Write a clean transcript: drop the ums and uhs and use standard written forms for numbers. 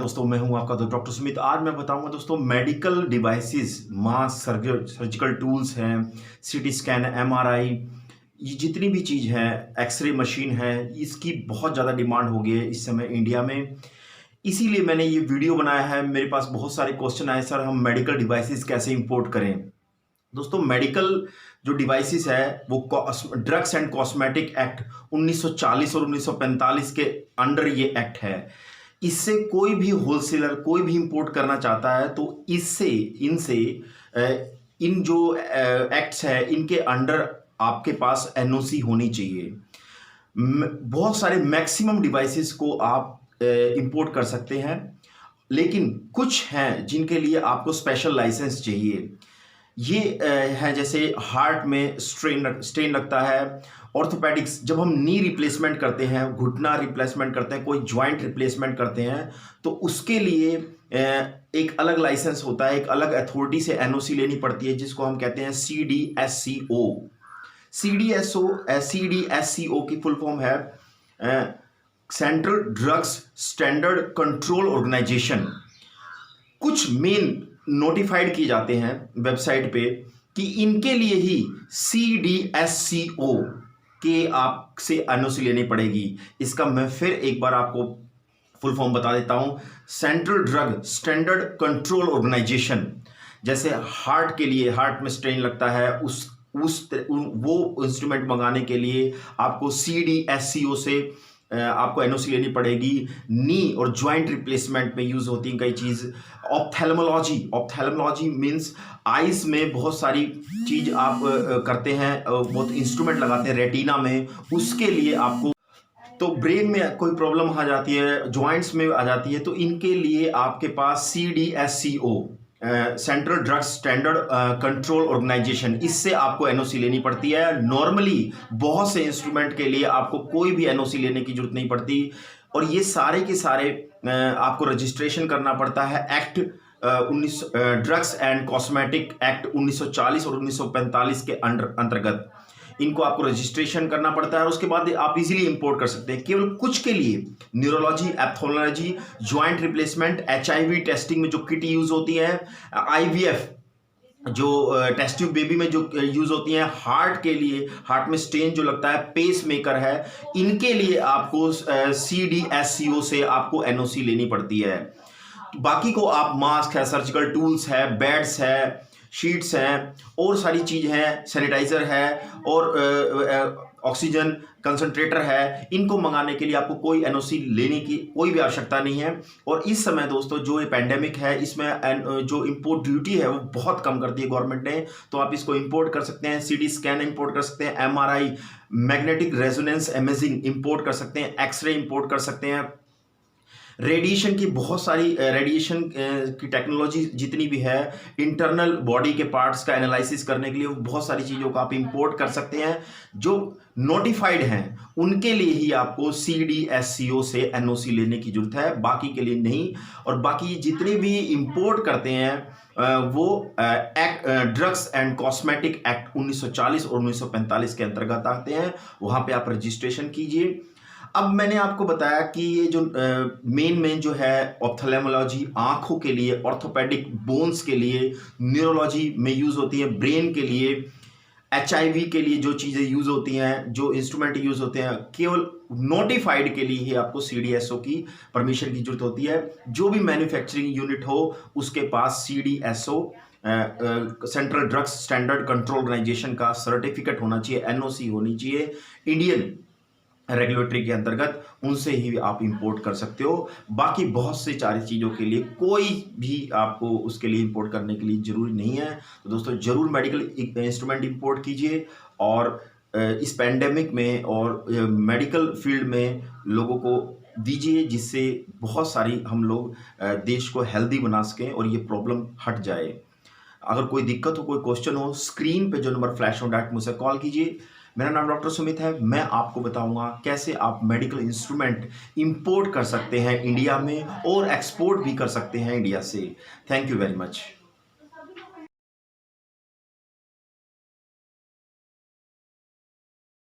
दोस्तों, मैं हूं आपका दोस्त डॉक्टर सुमित। आज मैं बताऊंगा दोस्तों मेडिकल डिवाइसेस, मास सर्जिकल टूल्स हैं, सीटी स्कैन, एमआरआई, ये जितनी भी चीज़ है, एक्सरे मशीन है, इसकी बहुत ज़्यादा डिमांड हो गई है इस समय इंडिया में। इसीलिए मैंने ये वीडियो बनाया है। मेरे पास बहुत सारे क्वेश्चन आए, सर हम मेडिकल डिवाइसेस कैसे इंपोर्ट करें। दोस्तों मेडिकल जो डिवाइसेस है वो ड्रग्स एंड कॉस्मेटिक एक्ट 1940 और 1945 के अंडर ये एक्ट है। इससे कोई भी होलसेलर कोई भी इंपोर्ट करना चाहता है तो इनसे इन जो एक्ट्स है इनके अंडर आपके पास एनओसी होनी चाहिए। बहुत सारे मैक्सिमम डिवाइसेस को आप इंपोर्ट कर सकते हैं, लेकिन कुछ हैं जिनके लिए आपको स्पेशल लाइसेंस चाहिए। ये है जैसे हार्ट में स्ट्रेन लगता है, ऑर्थोपेडिक्स जब हम नी रिप्लेसमेंट करते हैं, घुटना रिप्लेसमेंट करते हैं, कोई जॉइंट रिप्लेसमेंट करते हैं तो उसके लिए एक अलग लाइसेंस होता है, एक अलग अथॉरिटी से एनओसी लेनी पड़ती है जिसको हम कहते हैं CDSCO। CDSCO की फुल फॉर्म है central drugs standard control organisation. कुछ मेन नोटिफाइड किए जाते हैं वेबसाइट पे कि इनके लिए ही CDSCO के आपसे एनओसी लेनी पड़ेगी। इसका मैं फिर एक बार आपको फुल फॉर्म बता देता हूं। Central drug standard control organisation, जैसे हार्ट के लिए, हार्ट में स्ट्रेन लगता है, वो इंस्ट्रूमेंट मंगाने के लिए आपको CDSCO से आपको एनओसी लेनी पड़ेगी। नी और जॉइंट रिप्लेसमेंट में यूज होती हैं कई चीज़। ऑप्थेल्मोलॉजी मीन्स आइज में बहुत सारी चीज आप करते हैं, बहुत इंस्ट्रूमेंट लगाते हैं रेटिना में, उसके लिए आपको। तो ब्रेन में कोई प्रॉब्लम आ जाती है, जॉइंट्स में आ जाती है, तो इनके लिए आपके पास CDSCO central drugs standard control organisation, इससे आपको एनओसी लेनी पड़ती है। नॉर्मली बहुत से इंस्ट्रूमेंट के लिए आपको कोई भी एनओसी लेने की जरूरत नहीं पड़ती, और ये सारे के सारे आपको रजिस्ट्रेशन करना पड़ता है act drugs and cosmetic act 1940 और 1945 के अंतर्गत। इनको आपको रजिस्ट्रेशन करना पड़ता है और उसके बाद आप इजीली इंपोर्ट कर सकते हैं। केवल कुछ के लिए neurology, pathology, joint replacement, HIV testing में जो किट यूज होती है, IVF जो टेस्ट ट्यूब बेबी में जो यूज होती है, हार्ट के लिए, हार्ट में स्टेन जो लगता है, पेस मेकर है, इनके लिए आपको CDSCO से आपको एनओसी लेनी पड़ती है। बाकी को आप मास्क है, सर्जिकल टूल्स है, बेड्स है, शीट्स हैं, और सारी चीज़ हैं, सैनिटाइज़र है और ऑक्सीजन कंसंट्रेटर है, इनको मंगाने के लिए आपको कोई एनओसी लेने की कोई भी आवश्यकता नहीं है। और इस समय दोस्तों जो ये पैंडेमिक है, इसमें जो इंपोर्ट ड्यूटी है वो बहुत कम कर दी है गवर्नमेंट ने, तो आप इसको इंपोर्ट कर सकते हैं। CT स्कैन इंपोर्ट कर सकते हैं, MRI magnetic resonance imaging import कर सकते हैं, एक्सरे इंपोर्ट कर सकते हैं। रेडिएशन की बहुत सारी रेडिएशन की टेक्नोलॉजी जितनी भी है, इंटरनल बॉडी के पार्ट्स का एनालिसिस करने के लिए बहुत सारी चीज़ों को आप इंपोर्ट कर सकते हैं। जो नोटिफाइड हैं उनके लिए ही आपको CDSCO से एनओसी लेने की जरूरत है, बाकी के लिए नहीं। और बाकी जितने भी इंपोर्ट करते हैं वो ड्रग्स एंड कॉस्मेटिक एक्ट 1940 और 1945 के अंतर्गत आते हैं, वहाँ पे आप रजिस्ट्रेशन कीजिए। अब मैंने आपको बताया कि ये जो मेन जो है ऑप्थेल्मोलॉजी आंखों के लिए, ऑर्थोपेडिक बोन्स के लिए, न्यूरोलॉजी में यूज होती है, ब्रेन के लिए, HIV के लिए जो चीज़ें यूज होती हैं, जो इंस्ट्रूमेंट यूज होते हैं, केवल नोटिफाइड के लिए ही आपको CDSCO की परमिशन की जरूरत होती है। जो भी मैन्युफैक्चरिंग यूनिट हो उसके पास CDSCO central drugs standard control organisation का सर्टिफिकेट होना चाहिए, एनओसी होनी चाहिए इंडियन रेगुलेटरी के अंतर्गत, उनसे ही आप इंपोर्ट कर सकते हो। बाकी बहुत से सारी चीज़ों के लिए कोई भी आपको उसके लिए इंपोर्ट करने के लिए ज़रूरी नहीं है। तो दोस्तों ज़रूर मेडिकल इंस्ट्रूमेंट इंपोर्ट कीजिए, और इस पैंडेमिक में और मेडिकल फील्ड में लोगों को दीजिए, जिससे बहुत सारी हम लोग देश को हेल्दी बना सकें और ये प्रॉब्लम हट जाए। अगर कोई दिक्कत हो, कोई क्वेश्चन हो, स्क्रीन पे जो नंबर फ्लैश हो डायरेक्ट मुझसे कॉल कीजिए। मेरा नाम डॉक्टर सुमित है। मैं आपको बताऊंगा कैसे आप मेडिकल इंस्ट्रूमेंट इंपोर्ट कर सकते हैं इंडिया में और एक्सपोर्ट भी कर सकते हैं इंडिया से। Thank you very much.